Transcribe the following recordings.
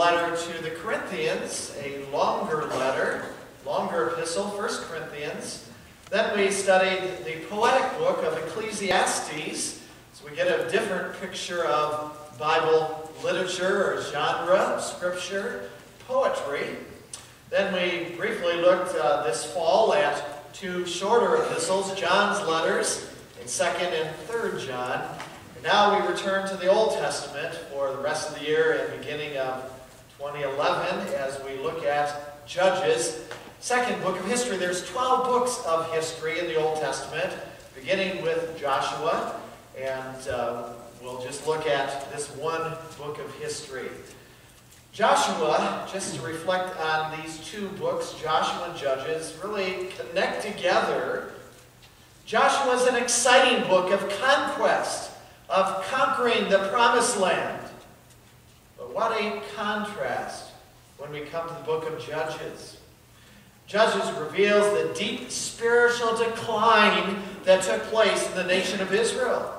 letter to the Corinthians, a longer letter, longer epistle, 1 Corinthians. Then we studied the poetic book of Ecclesiastes, so we get a different picture of Bible literature or genre, scripture, poetry. Then we briefly looked this fall at two shorter epistles, John's letters, in 2nd and 3rd John. And now we return to the Old Testament for the rest of the year and beginning of 2011 as we look at Judges, second book of history. There's 12 books of history in the Old Testament, beginning with Joshua, and we'll just look at this one book of history. Joshua, just to reflect on these two books, Joshua and Judges, really connect together. Joshua is an exciting book of conquest, of conquering the promised land. But what a contrast when we come to the book of Judges. Judges reveals the deep spiritual decline that took place in the nation of Israel.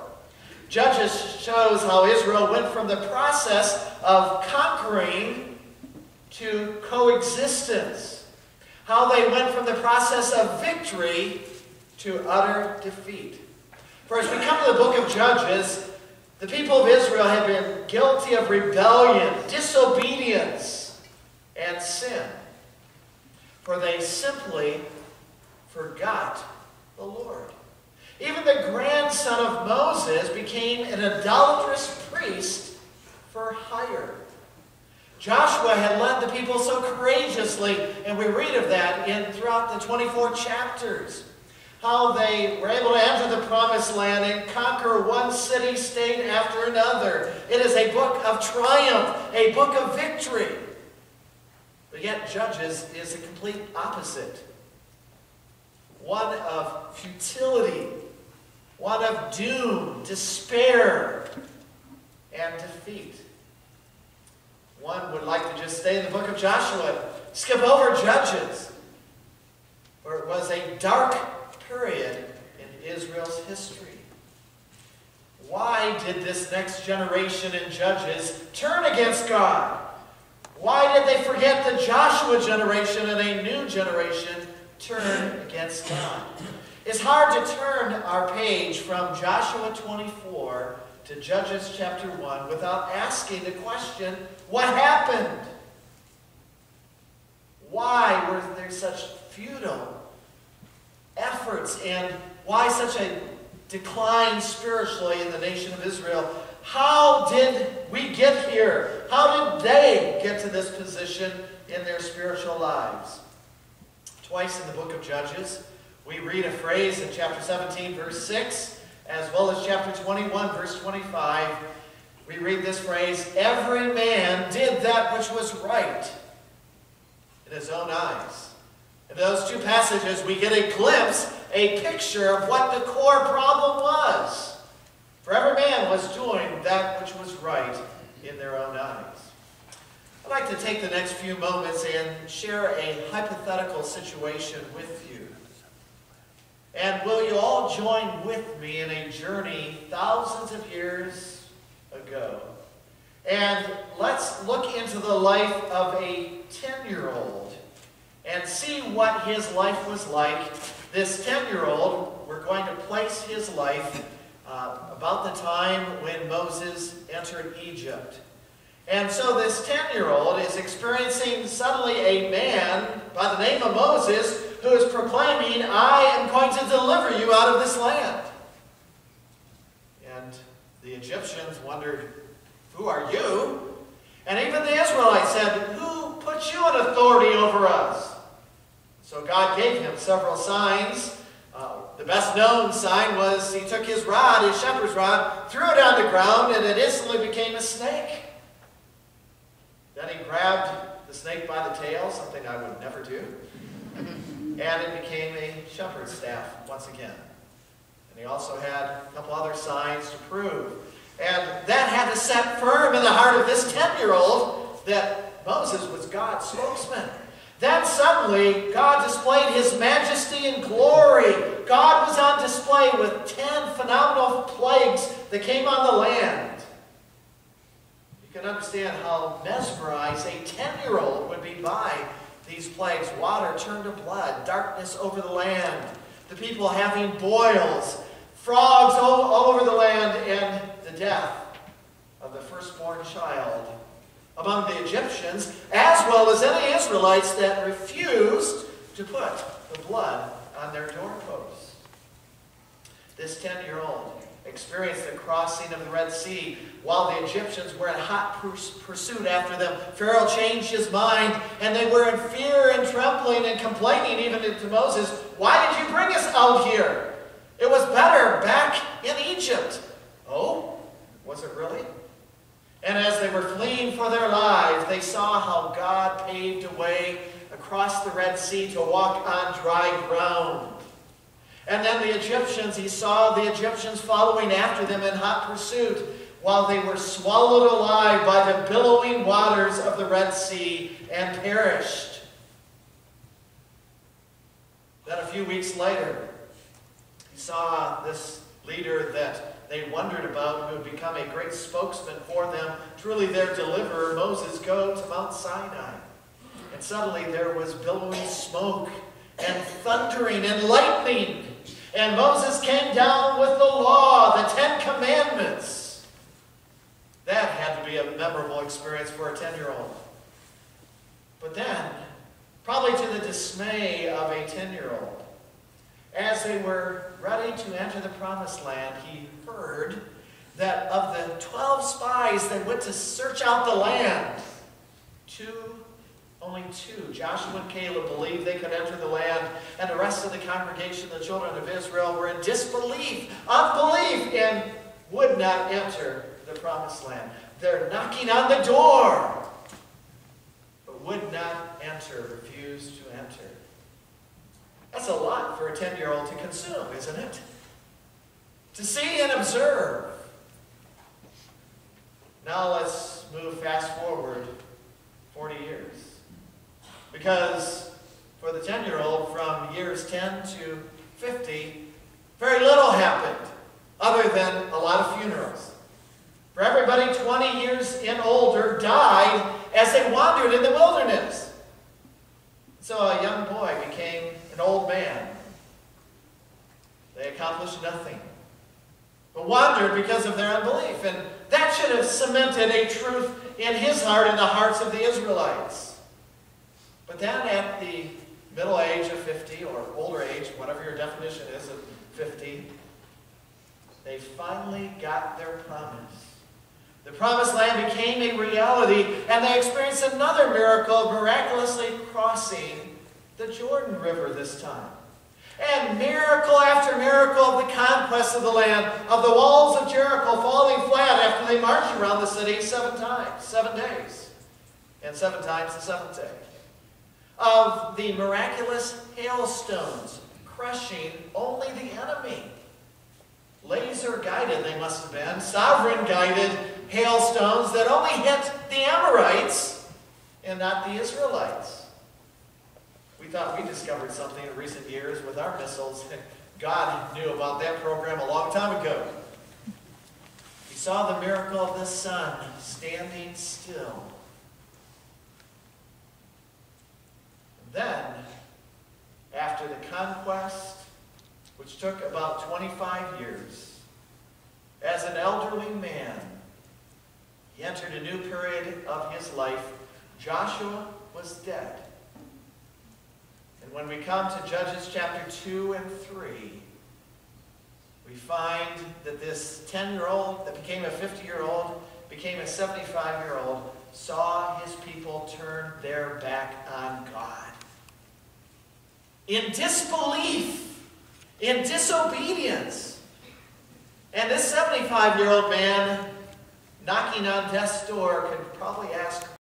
Judges shows how Israel went from the process of conquering to coexistence. How they went from the process of victory to utter defeat. For as we come to the book of Judges, the people of Israel have been guilty of rebellion, disobedience, and sin. For they simply forgot the Lord. Even the grandson of Moses became an idolatrous priest for hire. Joshua had led the people so courageously, and we read of that throughout the 24 chapters. How they were able to enter the promised land and conquer one city-state after another. It is a book of triumph, a book of victory. But yet Judges is the complete opposite. One of futility, one of doom, despair, and defeat. One would like to just stay in the book of Joshua, skip over Judges, where it was a dark period in Israel's history. Why did this next generation in Judges turn against God? Why did they forget the Joshua generation and a new generation turn against God? It's hard to turn our page from Joshua 24 to Judges chapter 1 without asking the question, what happened? Why were there such futile efforts and why such a decline spiritually in the nation of Israel? How did we get here? How did they get to this position in their spiritual lives? Twice in the book of Judges, we read a phrase in chapter 17, verse 6, as well as chapter 21, verse 25. We read this phrase, every man did that which was right in his own eyes. In those two passages, we get a glimpse, a picture of what the core problem was. For every man was doing that which was right in their own eyes. I'd like to take the next few moments and share a hypothetical situation with you. And will you all join with me in a journey thousands of years ago? And let's look into the life of a 10-year-old and see what his life was like. This 10-year-old, we're going to place his life about the time when Moses entered Egypt. And so this 10-year-old is experiencing suddenly a man by the name of Moses who is proclaiming, I am going to deliver you out of this land. And the Egyptians wondered, who are you? And even the Israelites said, who put you in authority over us? So God gave him several signs. The best known sign was he took his rod, his shepherd's rod, threw it on the ground, and it instantly became a snake. Then he grabbed the snake by the tail, something I would never do, and it became a shepherd's staff once again. And he also had a couple other signs to prove. And that had to set firm in the heart of this 10-year-old that Moses was God's spokesman. Then suddenly, God displayed his majesty and glory. God was on display with 10 phenomenal plagues that came on the land. You can understand how mesmerized a 10-year-old would be by these plagues. Water turned to blood, darkness over the land, the people having boils, frogs all over the land, and the death of the firstborn child among the Egyptians, as well as any Israelites that refused to put the blood on their doorposts. This 10-year-old experienced the crossing of the Red Sea while the Egyptians were in hot pursuit after them. Pharaoh changed his mind, and they were in fear and trembling and complaining even to Moses, "Why did you bring us out here? It was better back in Egypt." Oh, was it really? And as they were fleeing for their lives, they saw how God paved a way across the Red Sea to walk on dry ground. And then the Egyptians, he saw the Egyptians following after them in hot pursuit while they were swallowed alive by the billowing waters of the Red Sea and perished. Then a few weeks later, he saw this leader that they wondered about, who had become a great spokesman for them, truly their deliverer, Moses, go to Mount Sinai. And suddenly there was billowing smoke and thundering and lightning. And Moses came down with the law, the 10 Commandments. That had to be a memorable experience for a 10-year-old. But then, probably to the dismay of a 10-year-old, as they were ready to enter the Promised Land, he heard that of the 12 spies that went to search out the land, only two, Joshua and Caleb, believed they could enter the land, and the rest of the congregation, the children of Israel, were in disbelief, unbelief, and would not enter the Promised Land. They're knocking on the door, but would not enter, refused to enter. That's a lot for a 10-year-old to consume, isn't it? To see and observe. Now let's move fast forward 40 years. Because for the 10-year-old, from years 10 to 50, very little happened other than a lot of funerals. For everybody 20 years and older died as they wandered in the wilderness. So a young boy became an old man. They accomplished nothing, but wandered because of their unbelief. And that should have cemented a truth in his heart and the hearts of the Israelites. But then at the middle age of 50, or older age, whatever your definition is of 50, they finally got their promise. The Promised Land became a reality, and they experienced another miracle, miraculously crossing the Jordan River this time. And miracle after miracle of the conquest of the land, of the walls of Jericho falling flat after they marched around the city 7 times, 7 days, and 7 times the 7th day. Of the miraculous hailstones crushing only the enemy. Laser-guided they must have been, sovereign-guided hailstones that only hit the Amorites and not the Israelites. We thought we discovered something in recent years with our missiles. God knew about that program a long time ago. We saw the miracle of the sun standing still. Then, after the conquest, which took about 25 years, as an elderly man, he entered a new period of his life. Joshua was dead. And when we come to Judges chapter 2 and 3, we find that this 10-year-old that became a 50-year-old, became a 75-year-old, saw his people turn their back on God. In disbelief, in disobedience. And this 75-year-old man knocking on death's door could probably ask